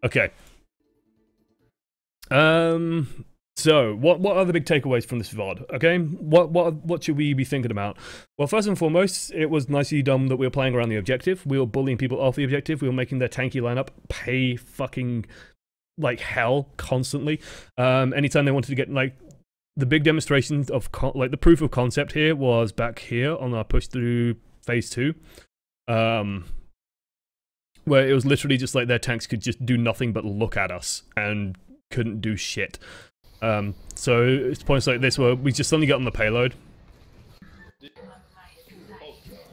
Okay. So, what are the big takeaways from this VOD? Okay, what should we be thinking about? Well, first and foremost, it was nicely done that we were playing around the objective. We were bullying people off the objective. We were making their tanky lineup pay fucking like hell constantly. Anytime they wanted to get like the big demonstration of like the proof of concept here was back here on our push through phase 2, where it was literally just like their tanks could just do nothing but look at us and couldn't do shit. So it's points like this where we just suddenly get on the payload.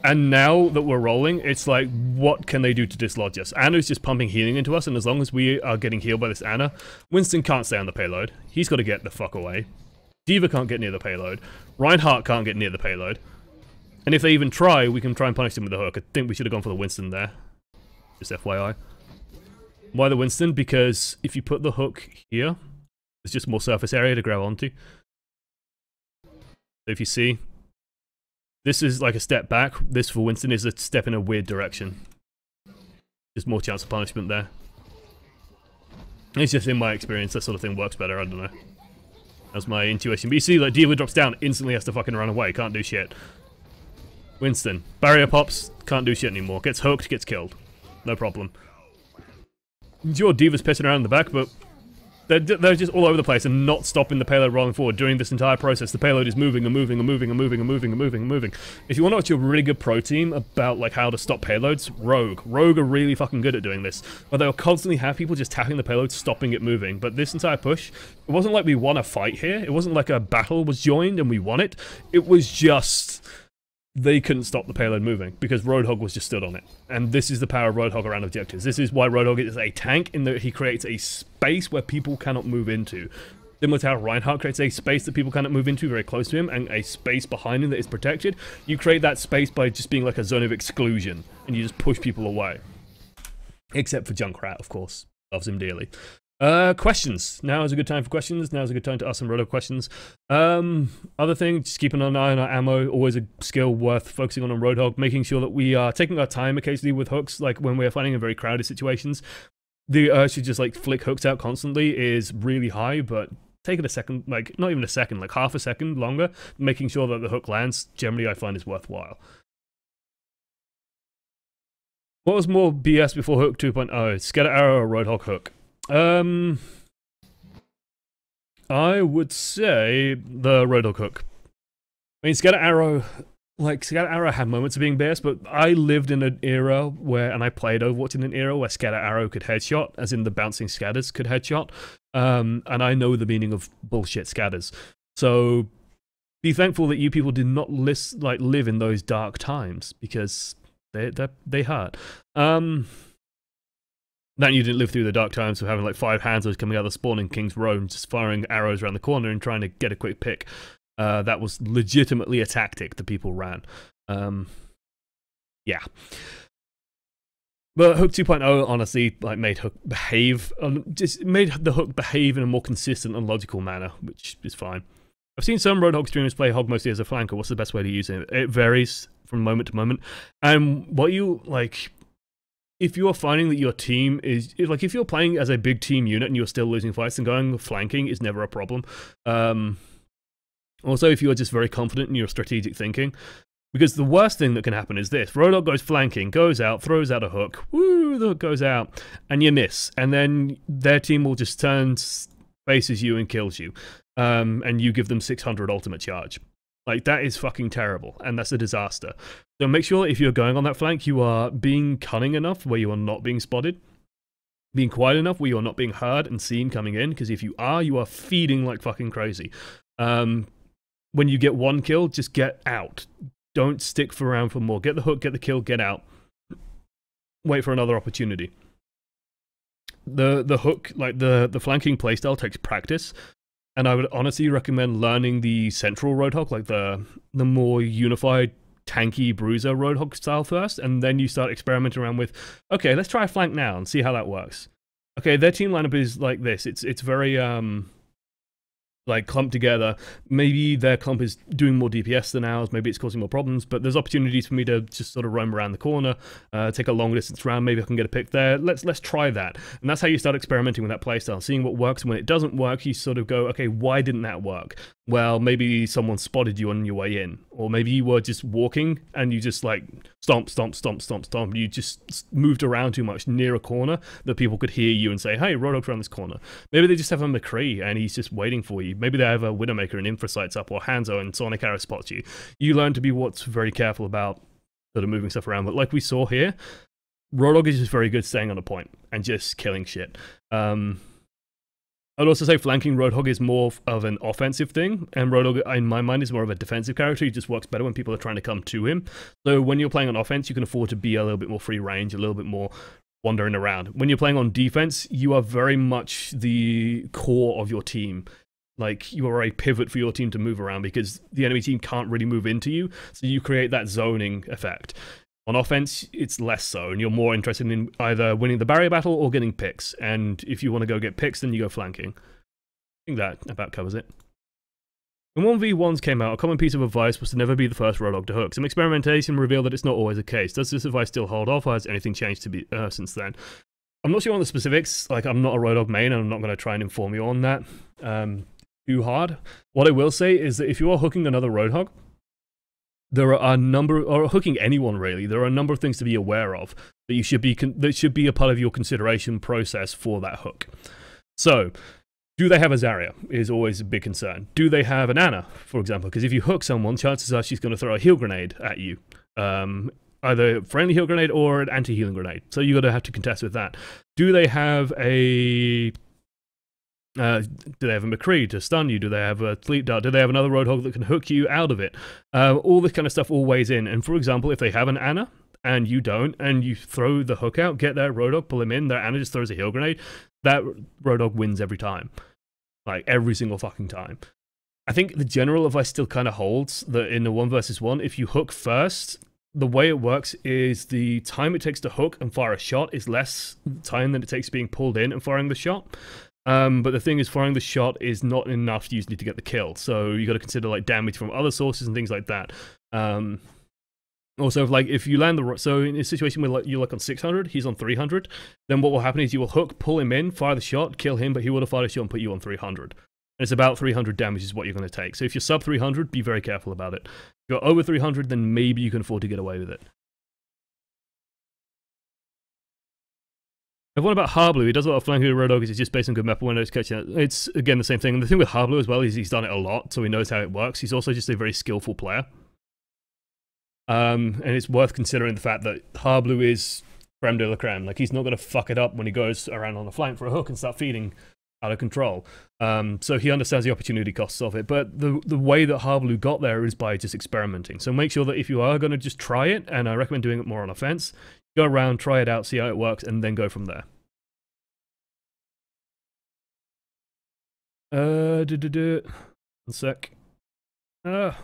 And now that we're rolling, it's like, what can they do to dislodge us? Anna's just pumping healing into us, and as long as we are getting healed by this Anna, Winston can't stay on the payload. He's got to get the fuck away. D.Va can't get near the payload. Reinhardt can't get near the payload. And if they even try, we can try and punish them with the hook. I think we should have gone for the Winston there. Just FYI. Why the Winston? Because if you put the hook here, there's just more surface area to grab onto. So if you see, this is like a step back. This for Winston is a step in a weird direction. There's more chance of punishment there. It's just in my experience, that sort of thing works better, I don't know. That's my intuition. But you see, like, D.Va drops down, instantly has to fucking run away, can't do shit. Winston, barrier pops, can't do shit anymore. Gets hooked, gets killed. No problem. Sure, D.Va's pissing around in the back, but they're just all over the place and not stopping the payload rolling forward. During this entire process, the payload is moving and moving and moving and moving and moving and moving and moving. If you want to watch a really good pro team about like how to stop payloads, Rogue. Rogue are really fucking good at doing this. But they'll constantly have people just tapping the payload, stopping it moving. But this entire push, it wasn't like we won a fight here. It wasn't like a battle was joined and we won it. It was just they couldn't stop the payload moving because Roadhog was just stood on it. And this is the power of Roadhog around objectives. This is why Roadhog is a tank, in that he creates a space where people cannot move into. Similar to how Reinhardt creates a space that people cannot move into very close to him, and a space behind him that is protected. You create that space by just being like a zone of exclusion, and you just push people away. Except for Junkrat, of course. Loves him dearly. Questions. Now is a good time for questions. Now is a good time to ask some Roadhog questions. Other thing, just keeping an eye on our ammo. Always a skill worth focusing on Roadhog. Making sure that we are taking our time occasionally with hooks, like when we are fighting in very crowded situations. The urge to just like flick hooks out constantly is really high, but take it a second, like not even a second, like half a second longer. Making sure that the hook lands, generally I find is worthwhile. What was more BS before Hook 2.0? Scatter Arrow or Roadhog Hook? I would say the Roadhog Hook. I mean, Scatter Arrow had moments of being BS, but I lived in an era where, and I played Overwatch in an era where Scatter Arrow could headshot, as in the bouncing scatters could headshot, and I know the meaning of bullshit scatters. So be thankful that you people did not live in those dark times, because they hurt. That you didn't live through the dark times of having like 5 Hanzos coming out of the spawn in King's Row and just firing arrows around the corner and trying to get a quick pick. That was legitimately a tactic that people ran. Yeah. But Hook 2.0 honestly like made Hook behave, just made the Hook behave in a more consistent and logical manner, which is fine. I've seen some Roadhog streamers play Hog mostly as a flanker. What's the best way to use it? It varies from moment to moment. And what you like, if you are finding that your team is, like, if you're playing as a big team unit and you're still losing fights, then going flanking is never a problem. Also, if you are just very confident in your strategic thinking, because the worst thing that can happen is this: Roadhog goes flanking, goes out, throws out a hook, woo, the hook goes out, and you miss, and then their team will just turn, faces you and kills you, and you give them 600 ultimate charge. Like, that is fucking terrible, and that's a disaster. So make sure if you're going on that flank, you are being cunning enough where you are not being spotted. Being quiet enough where you are not being heard and seen coming in, because if you are feeding like fucking crazy. When you get one kill, just get out. Don't stick around for more. Get the hook, get the kill, get out. Wait for another opportunity. The hook, like the flanking playstyle takes practice. And I would honestly recommend learning the central Roadhog, like the more unified, tanky bruiser Roadhog style first, and then you start experimenting around with, okay, let's try a flank now and see how that works. Okay, their team lineup is like this. It's very like clump together. Maybe their clump is doing more DPS than ours, maybe it's causing more problems, but there's opportunities for me to just sort of roam around the corner, take a long distance round, maybe I can get a pick there. Let's try that. And that's how you start experimenting with that playstyle, seeing what works, and when it doesn't work, you sort of go, okay, why didn't that work? Well, maybe someone spotted you on your way in, or maybe you were just walking and you just like stomp, stomp, stomp, stomp, stomp. You just moved around too much near a corner that people could hear you and say, hey, Roadhog's around this corner. Maybe they just have a McCree and he's just waiting for you. Maybe they have a Widowmaker and Infrasights up, or Hanzo and Sonic Arrow spots you. You learn to be what's very careful about sort of moving stuff around. But like we saw here, Roadhog is just very good staying on a point and just killing shit. I'd also say flanking Roadhog is more of an offensive thing, and Roadhog, in my mind, is more of a defensive character. He just works better when people are trying to come to him. So when you're playing on offense, you can afford to be a little bit more free range, a little bit more wandering around. When you're playing on defense, you are very much the core of your team. Like, you are a pivot for your team to move around because the enemy team can't really move into you, so you create that zoning effect. On offense, it's less so, and you're more interested in either winning the barrier battle or getting picks. And if you want to go get picks, then you go flanking. I think that about covers it. When 1v1s came out, a common piece of advice was to never be the first Roadhog to hook. Some experimentation revealed that it's not always the case. Does this advice still hold off, or has anything changed to be since then? I'm not sure on the specifics. Like, I'm not a Roadhog main, and I'm not going to try and inform you on that too hard. What I will say is that if you are hooking another Roadhog, there are a number, or hooking anyone really, there are a number of things to be aware of that you should be that should be a part of your consideration process for that hook. So, do they have a Zarya is always a big concern. Do they have an Ana, for example? Because if you hook someone, chances are she's going to throw a heal grenade at you. Either a friendly heal grenade or an anti-healing grenade. So you're going to have to contest with that. Do they have a McCree to stun you? Do they have a Sleep Dart? Do they have another Roadhog that can hook you out of it? All this kind of stuff all weighs in. And for example, if they have an Ana and you don't, and you throw the hook out, get their Roadhog, pull him in, their Ana just throws a heal grenade, that Roadhog wins every time. Like, every single fucking time. I think the general advice still kind of holds that in the 1 versus 1, if you hook first, the way it works is the time it takes to hook and fire a shot is less time than it takes being pulled in and firing the shot. But the thing is, firing the shot is not enough usually to get the kill, so you got to consider like damage from other sources and things like that. Also, like if you land so in a situation where like, you're like on 600, he's on 300, then what will happen is you will hook, pull him in, fire the shot, kill him, but he would have fired a shot and put you on 300. And it's about 300 damage is what you're going to take. So if you're sub 300, be very careful about it. If you're over 300, then maybe you can afford to get away with it. I've won about Harblu. He does a lot of flanking with Roadhog. It's just based on good map windows catching it. It's, again, the same thing. And the thing with Harblu as well is he's done it a lot, so he knows how it works. He's also just a very skillful player. And it's worth considering the fact that Harblu is creme de la creme. Like, he's not going to fuck it up when he goes around on the flank for a hook and start feeding out of control. So he understands the opportunity costs of it. But the way that Harblu got there is by just experimenting. So make sure that if you are going to just try it, and I recommend doing it more on offense, go around, try it out, see how it works, and then go from there. One sec. Where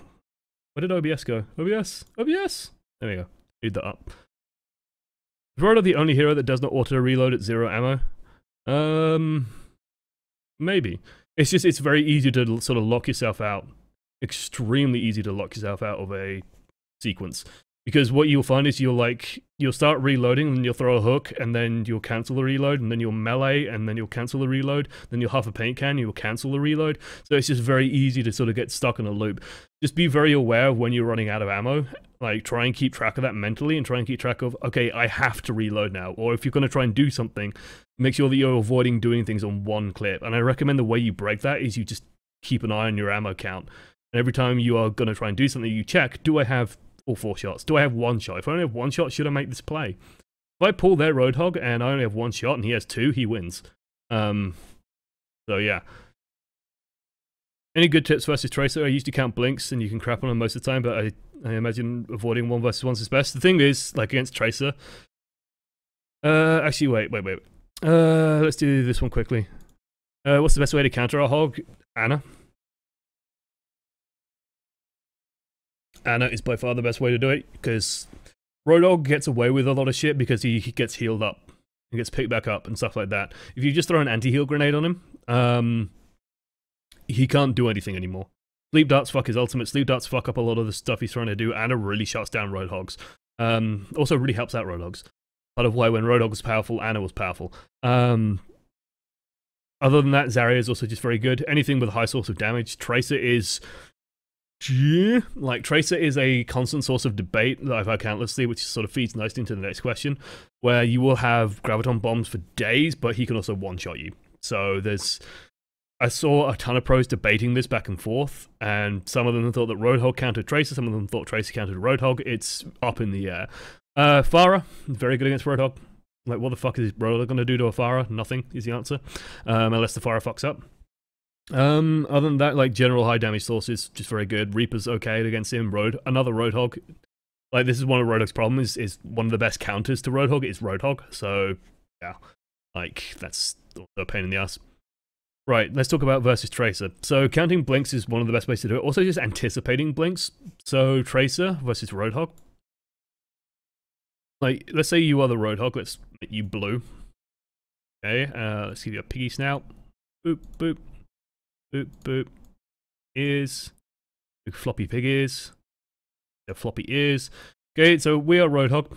did OBS go? OBS? OBS? There we go. Speed that up. Is Roadhog the only hero that does not auto-reload at 0 ammo? Maybe. It's just, it's very easy to sort of lock yourself out. Extremely easy to lock yourself out of a sequence. Because what you'll find is you'll start reloading, and you'll throw a hook, and then you'll cancel the reload, and then you'll melee, and then you'll cancel the reload, then you'll have a paint can, and you'll cancel the reload. So it's just very easy to sort of get stuck in a loop. Just be very aware of when you're running out of ammo. Like, try and keep track of that mentally, and try and keep track of, okay, I have to reload now. Or if you're going to try and do something, make sure that you're avoiding doing things on one clip. And I recommend the way you break that is you just keep an eye on your ammo count. And every time you are going to try and do something, you check, do I have all 4 shots? Do I have 1 shot? If I only have 1 shot, should I make this play? If I pull their Roadhog and I only have 1 shot and he has 2, he wins. So yeah. Any good tips versus Tracer? I used to count blinks and you can crap on them most of the time, but I imagine avoiding 1 versus 1 is best. The thing is, like against Tracer... actually, wait. Let's do this one quickly. What's the best way to counter a hog? Ana. Ana is by far the best way to do it, because Roadhog gets away with a lot of shit because he gets healed up. He gets picked back up and stuff like that. If you just throw an anti-heal grenade on him, he can't do anything anymore. Sleep darts fuck his ultimate. Sleep darts fuck up a lot of the stuff he's trying to do, and it really shuts down Roadhogs. Also really helps out Roadhogs. Part of why when Roadhog was powerful, Anna was powerful. Other than that, Zarya is also just very good. Anything with a high source of damage. Tracer is... like, Tracer is a constant source of debate that I've had countlessly, which sort of feeds nicely into the next question, where you will have Graviton bombs for days, but he can also one-shot you. So there's... I saw a ton of pros debating this back and forth, and some of them thought that Roadhog countered Tracer, some of them thought Tracer countered Roadhog. It's up in the air. Pharah, very good against Roadhog. Like, what the fuck is Roadhog going to do to a Pharah? Nothing is the answer, unless the Pharah fucks up. Other than that, like, general high damage sources, just very good. Reaper's okay against him. Another Roadhog. Like, this is one of Roadhog's problems, is one of the best counters to Roadhog is Roadhog, so, yeah. Like, that's also a pain in the ass. Right, let's talk about versus Tracer. So counting blinks is one of the best ways to do it. Also just anticipating blinks. So Tracer versus Roadhog. Like, let's say you are the Roadhog, let's make you blue. Okay, let's give you a piggy snout. Boop, boop. Boop, boop. Ears. Big floppy pig ears. Floppy ears. Okay, so we are Roadhog.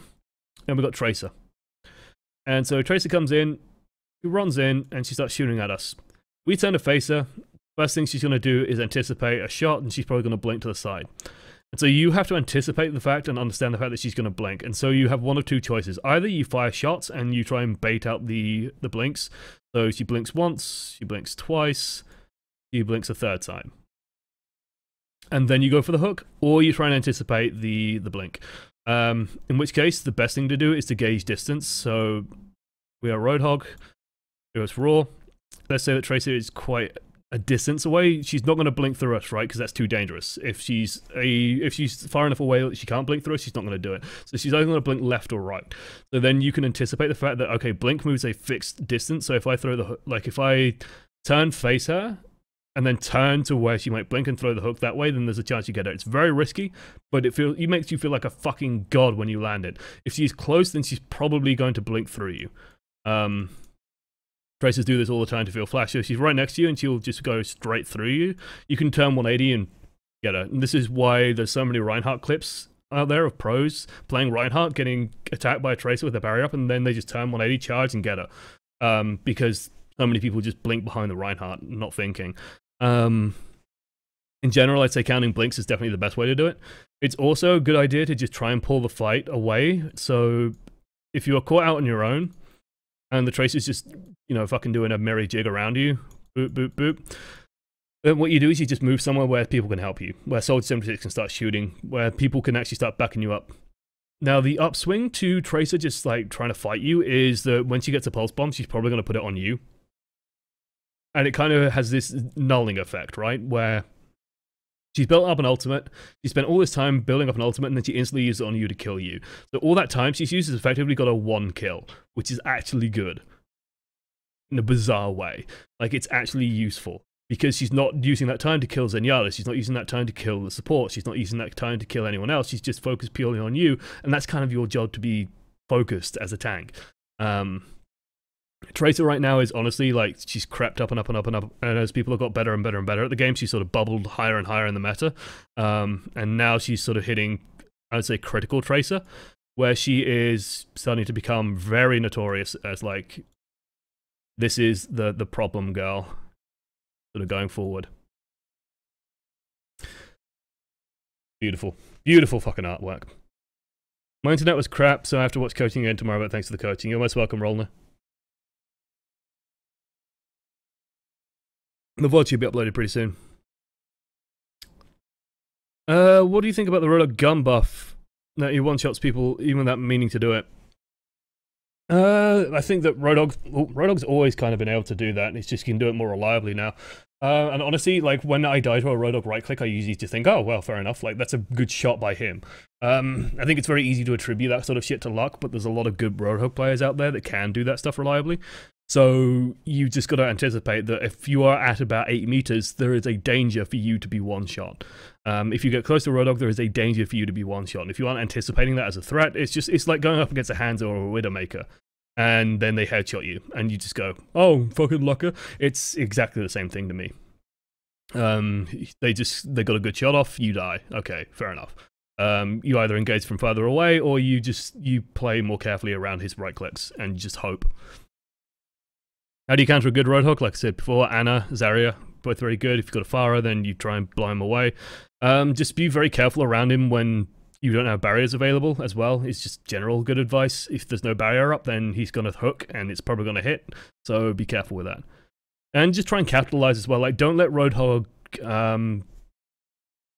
And we've got Tracer. And so Tracer comes in, she runs in, and she starts shooting at us. We turn to face her. First thing she's going to do is anticipate a shot, and she's probably going to blink to the side. And so you have to anticipate the fact and understand the fact that she's going to blink. And so you have one of two choices. Either you fire shots and you try and bait out the blinks. So she blinks once, she blinks twice, she blinks a third time. And then you go for the hook, or you try and anticipate the blink. In which case, the best thing to do is to gauge distance. So we are Roadhog, it goes raw. Let's say that Tracer is quite a distance away. She's not going to blink through us, right? Because that's too dangerous. If she's far enough away that she can't blink through us, she's not going to do it. So she's either going to blink left or right. So then you can anticipate the fact that, okay, blink moves a fixed distance. So if I throw the hook, like if I turn face her and then turn to where she might blink and throw the hook that way, then there's a chance you get it. It's very risky, but it makes you feel like a fucking god when you land it. If she's close, then she's probably going to blink through you. Tracers do this all the time to feel flash. So she's right next to you and she'll just go straight through you. You can turn 180 and get her. And this is why there's so many Reinhardt clips out there of pros playing Reinhardt, getting attacked by a Tracer with a barrier up, and then they just turn 180, charge, and get her. Because so many people just blink behind the Reinhardt, not thinking. In general, I'd say counting blinks is definitely the best way to do it. It's also a good idea to just try and pull the fight away. So if you are caught out on your own, and the Tracer's just, you know, fucking doing a merry jig around you, boop, boop, boop, then what you do is you just move somewhere where people can help you, where Soldier 76 can start shooting, where people can actually start backing you up. Now, the upswing to Tracer just, like, trying to fight you is that when she gets a pulse bomb, she's probably going to put it on you. And it kind of has this nulling effect, right, where she's built up an ultimate, she spent all this time building up an ultimate, and then she instantly uses it on you to kill you. So all that time she's used has effectively got a 1 kill, which is actually good. In a bizarre way. Like, it's actually useful. Because she's not using that time to kill Zenyatta, she's not using that time to kill the support, she's not using that time to kill anyone else, she's just focused purely on you, and that's kind of your job, to be focused as a tank. Tracer right now is honestly, like, she's crept up and up and up and up, and as people have got better and better and better at the game, she's sort of bubbled higher and higher in the meta, and now she's sort of hitting, I would say, critical Tracer, where she is starting to become very notorious as, like, this is the problem girl, sort of going forward. Beautiful. Beautiful fucking artwork. My internet was crap, so I have to watch coaching again tomorrow, but thanks for the coaching. You're most welcome, Rolner. The VOD should be uploaded pretty soon. What do you think about the Roadhog gun buff? That he one-shots people even without meaning to do it. I think that Roadhog's always kind of been able to do that. It's just he can do it more reliably now. And honestly, like, when I die to a Roadhog right-click, I usually just think, oh, well, fair enough. Like, that's a good shot by him. I think it's very easy to attribute that sort of shit to luck, but there's a lot of good Roadhog players out there that can do that stuff reliably. So you just got to anticipate that if you are at about 8 meters, there is a danger for you to be one-shot. If you get close to Roadhog, there is a danger for you to be one-shot. And if you aren't anticipating that as a threat, it's like going up against a Hanzo or a Widowmaker, and then they headshot you, and you just go, oh, fucking lucker. It's exactly the same thing to me. They got a good shot off, you die. Okay, fair enough. You either engage from further away, or you play more carefully around his right clicks and just hope. How do you counter a good Roadhog? Like I said before, Ana, Zarya, both very good. If you've got a Pharah, then you try and blow him away. Just be very careful around him when you don't have barriers available as well. It's just general good advice. If there's no barrier up, then he's going to hook, and it's probably going to hit. So be careful with that. And just try and capitalize as well. Like, don't let Roadhog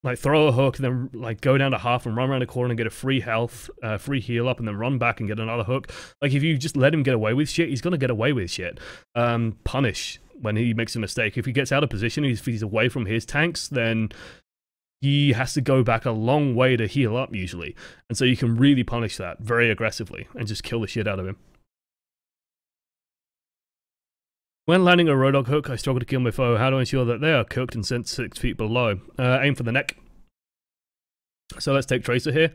like throw a hook and then like go down to half and run around a corner and get a free health, free heal up, and then run back and get another hook. Like, if you just let him get away with shit, he's gonna get away with shit. Punish when he makes a mistake. If he gets out of position, if he's away from his tanks, then he has to go back a long way to heal up usually. And so you can really punish that very aggressively and just kill the shit out of him. When landing a Roadhog hook, I struggle to kill my foe. How do I ensure that they are cooked and sent 6 feet below? Aim for the neck. So let's take Tracer here.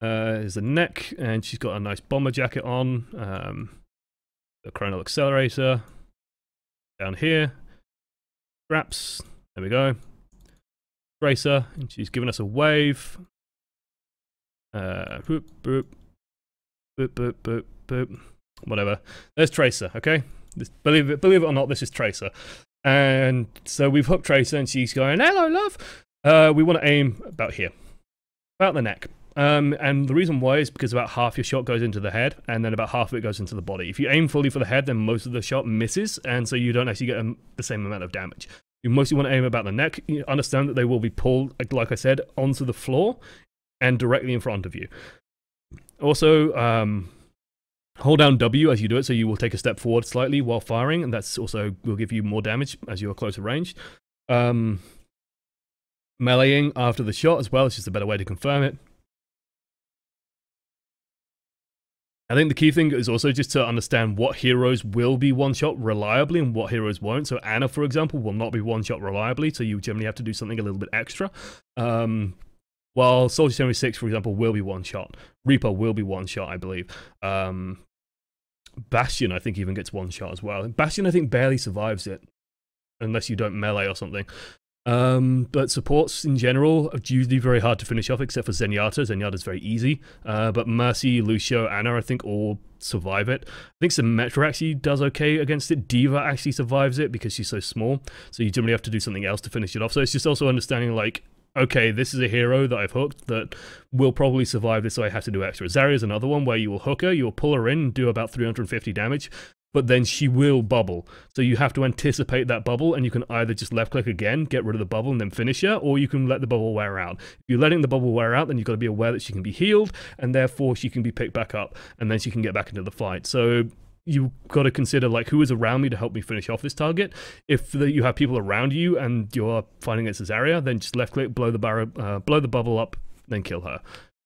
Here's the neck, and she's got a nice bomber jacket on. The Chronal Accelerator. Down here. Straps. There we go. Tracer, and she's giving us a wave. Boop, boop. Boop, boop, boop, boop. Whatever. There's Tracer, okay? Believe it or not, this is Tracer. And so we've hooked Tracer, and she's going, hello, love. We want to aim about here. About the neck. And the reason why is because about half your shot goes into the head, and then about half of it goes into the body. If you aim fully for the head, then most of the shot misses, and so you don't actually get the same amount of damage. You mostly want to aim about the neck. You understand that they will be pulled, like I said, onto the floor and directly in front of you. Also, hold down W as you do it, so you will take a step forward slightly while firing, and that's also will give you more damage as you are closer range. Meleeing after the shot as well is just a better way to confirm it. I think the key thing is also just to understand what heroes will be one-shot reliably and what heroes won't. So Ana, for example, will not be one-shot reliably, so you generally have to do something a little bit extra. While Soldier 76, for example, will be one-shot. Reaper will be one-shot, I believe. Bastion, I think, even gets one-shot as well. Bastion, I think, barely survives it, unless you don't melee or something. But supports in general are usually very hard to finish off, except for Zenyatta. Zenyatta's very easy. But Mercy, Lucio, Ana, I think all survive it. I think Symmetra actually does okay against it. Diva actually survives it because she's so small. So you generally have to do something else to finish it off. So it's just also understanding, like, okay, this is a hero that I've hooked that will probably survive this, so I have to do extra. Zarya's another one where you will hook her, you will pull her in and do about 350 damage. But then she will bubble. So you have to anticipate that bubble, and you can either just left click again, get rid of the bubble and then finish her, or you can let the bubble wear out. If you're letting the bubble wear out, then you've got to be aware that she can be healed, and therefore she can be picked back up, and then she can get back into the fight. So you've got to consider, like, who is around me to help me finish off this target. If you have people around you and you're fighting against Zarya, then just left click, blow the bubble up, then kill her.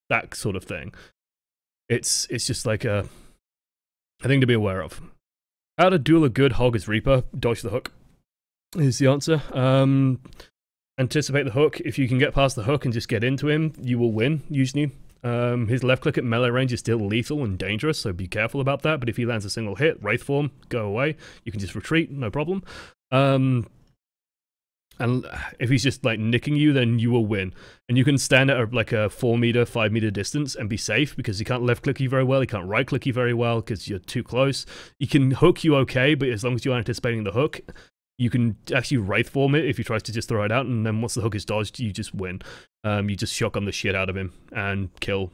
That sort of thing. It's just like a thing to be aware of. How to duel a good hog as Reaper? Dodge the hook is the answer. Anticipate the hook. If you can get past the hook and just get into him, you will win, usually. His left click at melee range is still lethal and dangerous, so be careful about that. But if he lands a single hit, Wraith form, go away. You can just retreat, no problem. And if he's just like nicking you, then you will win. And you can stand at like a 4 meter, 5 meter distance and be safe because he can't left click you very well. He can't right click you very well because you're too close. He can hook you okay, but as long as you're anticipating the hook, you can actually Wraith form it if he tries to just throw it out. And then once the hook is dodged, you just win. You just shotgun the shit out of him and kill.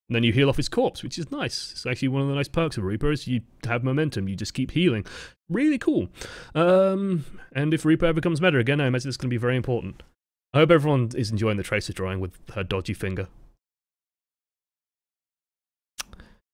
And then you heal off his corpse, which is nice. It's actually one of the nice perks of Reaper is you have momentum. You just keep healing. Really cool. And if Reaper ever becomes meta again, I imagine it's going to be very important. I hope everyone is enjoying the Tracer drawing with her dodgy finger.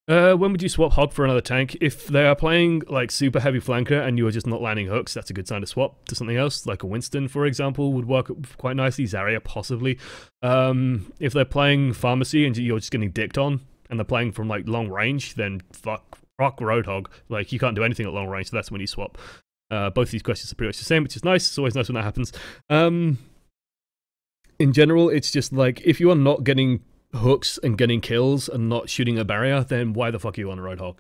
When would you swap Hog for another tank? If they are playing like super heavy flanker and you are just not landing hooks, that's a good sign to swap to something else. Like a Winston, for example, would work quite nicely. Zarya, possibly. If they're playing Pharmacy and you're just getting dicked on, and they're playing from like long range, then fuck Roadhog. Like, you can't do anything at long range, so that's when you swap. Both these questions are pretty much the same, which is nice. It's always nice when that happens. In general, it's just like, if you are not getting hooks and getting kills and not shooting a barrier, then why the fuck are you on a Roadhog?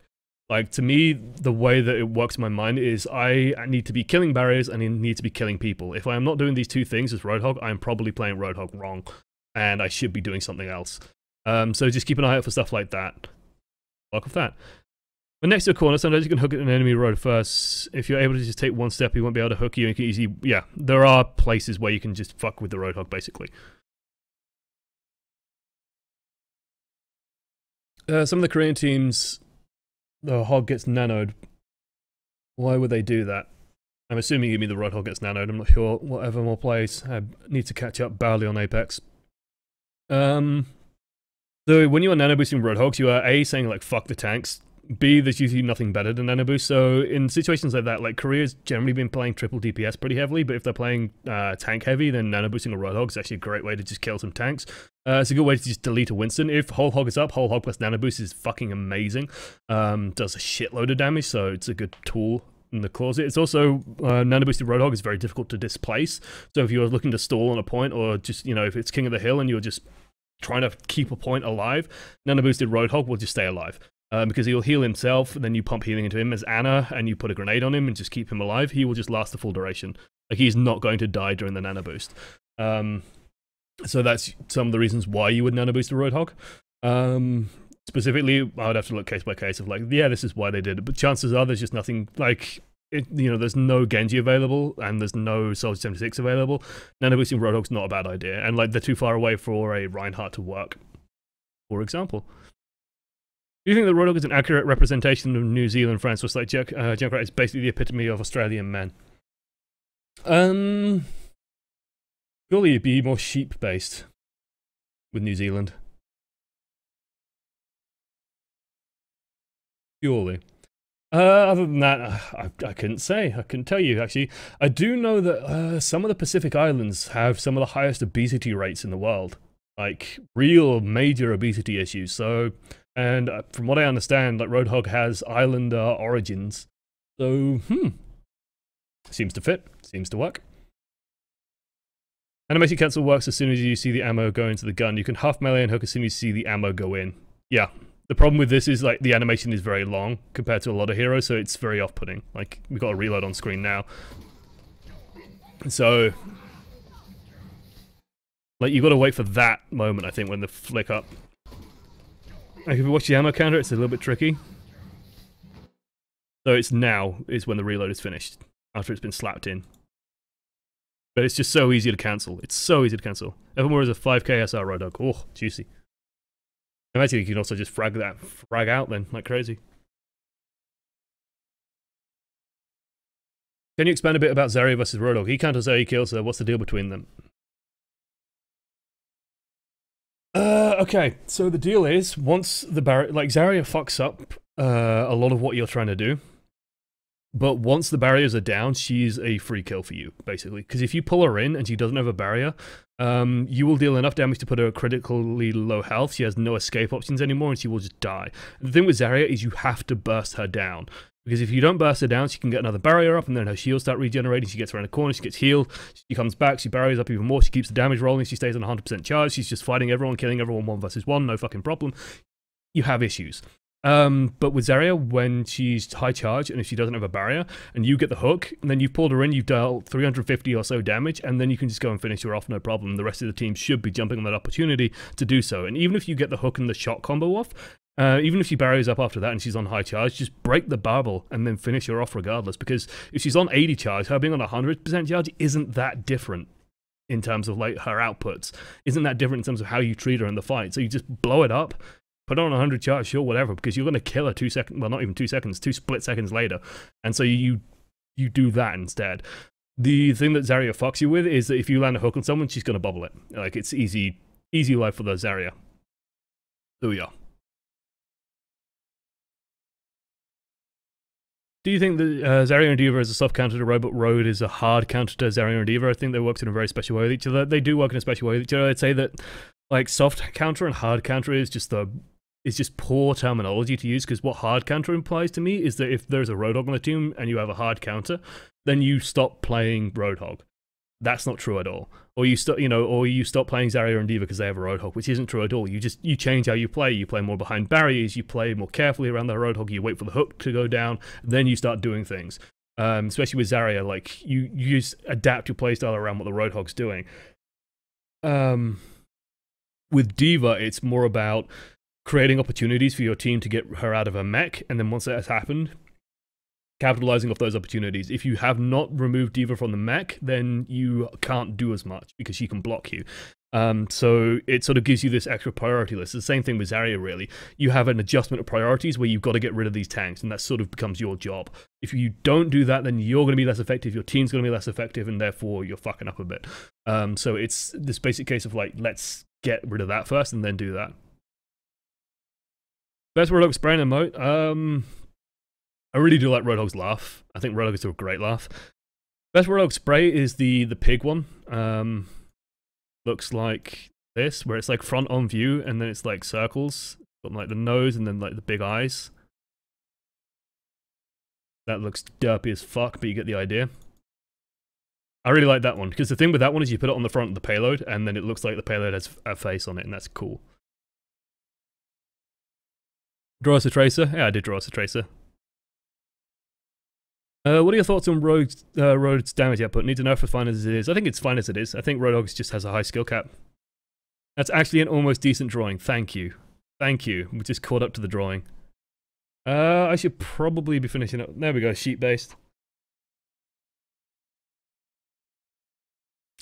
Like, to me, the way that it works in my mind is I need to be killing barriers and I need to be killing people. If I am not doing these two things as Roadhog, I am probably playing Roadhog wrong, and I should be doing something else. So just keep an eye out for stuff like that. Work with that. But next to a corner, sometimes you can hook at an enemy road first. If you're able to just take one step, he won't be able to hook you. You can easily, yeah, there are places where you can just fuck with the Roadhog, basically. Some of the Korean teams, the hog gets nanoed. Why would they do that? I'm assuming you mean the Roadhog gets nanoed. I'm not sure. Whatever more plays. I need to catch up badly on Apex. So when you are nano boosting Roadhogs, you are A, saying like fuck the tanks. B, there's usually nothing better than nano boost. So in situations like that, like Korea's generally been playing triple DPS pretty heavily, but if they're playing tank heavy, then nano boosting a Roadhog is actually a great way to just kill some tanks. It's a good way to just delete a Winston. If whole hog is up, whole hog plus nano boost is fucking amazing. Does a shitload of damage, so it's a good tool in the closet. It's also nano boosted Roadhog is very difficult to displace. So if you're looking to stall on a point, or just, you know, if it's King of the Hill and you're just trying to keep a point alive, nano boosted Roadhog will just stay alive. Because he'll heal himself, and then you pump healing into him as Anna, and you put a grenade on him and just keep him alive. He will just last the full duration. Like, he's not going to die during the nano boost. So that's some of the reasons why you would nano boost a Roadhog. Specifically, I would have to look case by case of like, yeah, this is why they did it. But chances are there's just nothing, like, you know, there's no Genji available, and there's no Soldier 76 available. Nano boosting Roadhog's not a bad idea. And like, they're too far away for a Reinhardt to work, for example. Do you think that Roadhog is an accurate representation of New Zealand, France, or like Junkrat is basically the epitome of Australian men? Surely it'd be more sheep-based with New Zealand. Surely. Other than that, I couldn't say. I couldn't tell you, actually. I do know that some of the Pacific Islands have some of the highest obesity rates in the world. Like, real major obesity issues, so... And from what I understand, like, Roadhog has islander origins. So, seems to fit. Seems to work. Animation cancel works as soon as you see the ammo go into the gun. You can half melee and hook as soon as you see the ammo go in. Yeah. The problem with this is, like, the animation is very long compared to a lot of heroes, so it's very off-putting. Like, we've got a reload on screen now. So... like, you've got to wait for that moment, I think, when the flick up. Like, if you watch the ammo counter, it's a little bit tricky. So it's now is when the reload is finished, after it's been slapped in. But it's just so easy to cancel. It's so easy to cancel. Evermore is a 5k SR Roadhog. Oh, juicy. Imagine you can also just frag out then, like crazy. Can you expand a bit about Zarya versus Roadhog? He counters her, he kills her. What's the deal between them? Okay, so the deal is, once the barrier, like, Zarya fucks up a lot of what you're trying to do, but once the barriers are down, she's a free kill for you, basically. Because if you pull her in and she doesn't have a barrier, you will deal enough damage to put her at critically low health. She has no escape options anymore, and she will just die. The thing with Zarya is you have to burst her down. Because if you don't burst her down, she can get another barrier up, and then her shields start regenerating. She gets around the corner, she gets healed, she comes back, she barriers up even more, she keeps the damage rolling, she stays on 100% charge, she's just fighting everyone, killing everyone 1 versus 1, no fucking problem. You have issues. But with Zarya, when she's high charge, and if she doesn't have a barrier, and you get the hook, and then you've pulled her in, you've dealt 350 or so damage, and then you can just go and finish her off, no problem. The rest of the team should be jumping on that opportunity to do so. And even if you get the hook and the shot combo off, even if she barriers up after that and she's on high charge, just break the bubble and then finish her off regardless. Because if she's on 80 charge, her being on 100% charge isn't that different in terms of, like, her outputs. Isn't that different in terms of how you treat her in the fight. So you just blow it up, put her on 100 charge, sure, whatever, because you're going to kill her 2 seconds, well, not even 2 seconds, 2 split seconds later. And so you do that instead. The thing that Zarya fucks you with is that if you land a hook on someone, she's going to bubble it. Like, it's easy life for the Zarya. So yeah. Do you think that Zarya and D.Va is a soft counter to Road, but Road is a hard counter to Zarya and D.Va? I think they work in a very special way with each other. They do work in a special way with each other. I'd say that, like, soft counter and hard counter is just poor terminology to use, because what hard counter implies to me is that if there's a Roadhog on the team and you have a hard counter, then you stop playing Roadhog. That's not true at all. Or you stop, or you stop playing Zarya and D.Va because they have a Roadhog, which isn't true at all. You change how you play. You play more behind barriers. You play more carefully around the Roadhog. You wait for the hook to go down. Then you start doing things. Especially with Zarya, like you just adapt your playstyle around what the Roadhog's doing. With D.Va, it's more about creating opportunities for your team to get her out of her mech, and then once that has happened, capitalizing off those opportunities. If you have not removed D.Va from the mech, then you can't do as much because she can block you. So it sort of gives you this extra priority list. It's the same thing with Zarya, really. You have an adjustment of priorities where you've got to get rid of these tanks, and that sort of becomes your job. If you don't do that, then you're going to be less effective, your team's going to be less effective, and therefore you're fucking up a bit. So it's this basic case of like, let's get rid of that first and then do that. Best Roadhog spray and emote. I really do like Roadhog's laugh. I think Roadhog is a great laugh. Best Roadhog spray is the pig one. Looks like this, where it's like front on view and then it's like circles, got like the nose and then like the big eyes. That looks derpy as fuck, but you get the idea. I really like that one, because the thing with that one is you put it on the front of the payload and then it looks like the payload has a face on it, and that's cool. Draw us a tracer? Yeah, I did draw us a tracer. What are your thoughts on Road's damage output? Need to know if it's fine as it is. I think it's fine as it is. I think Roadhog just has a high skill cap. That's actually an almost decent drawing. Thank you. Thank you. We just caught up to the drawing. I should probably be finishing up. There we go, sheet-based.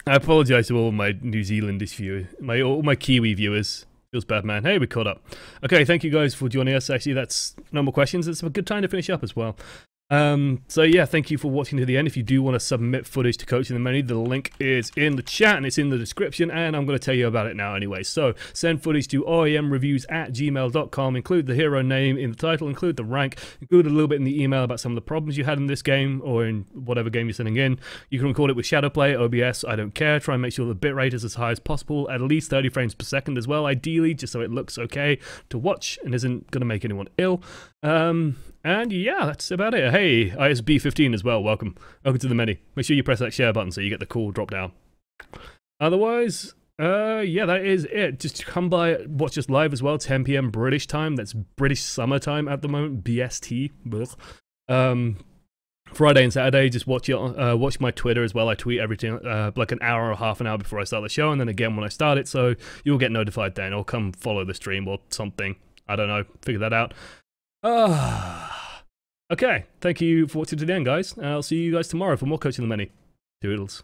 I apologize to all my New Zealandish viewers, all my Kiwi viewers. Feels bad, man. Hey, we caught up. Okay, thank you guys for joining us. Actually, that's no more questions. It's a good time to finish up as well. So yeah, thank you for watching to the end. If you do want to submit footage to Coaching the Many, the link is in the chat and it's in the description, and I'm going to tell you about it now anyway. So send footage to oamreviews@gmail.com, include the hero name in the title, include the rank, include a little bit in the email about some of the problems you had in this game or in whatever game you're sending in. You can record it with Shadowplay, OBS, I don't care. Try and make sure the bitrate is as high as possible, at least 30 frames per second as well, ideally, just so it looks okay to watch and isn't going to make anyone ill. And yeah, that's about it. Hey, ISB15 as well, welcome. Welcome to the Many. Make sure you press that share button so you get the cool drop down. Otherwise, yeah, that is it. Just come by, watch us live as well, 10 PM British time. That's British summer time at the moment, BST. Friday and Saturday, just watch watch my Twitter as well. I tweet everything like an hour or half an hour before I start the show, and then again when I start it, so you'll get notified then, or come follow the stream or something. I don't know, figure that out. Okay, thank you for watching to the end, guys. I'll see you guys tomorrow for more Coaching the Many. Toodles.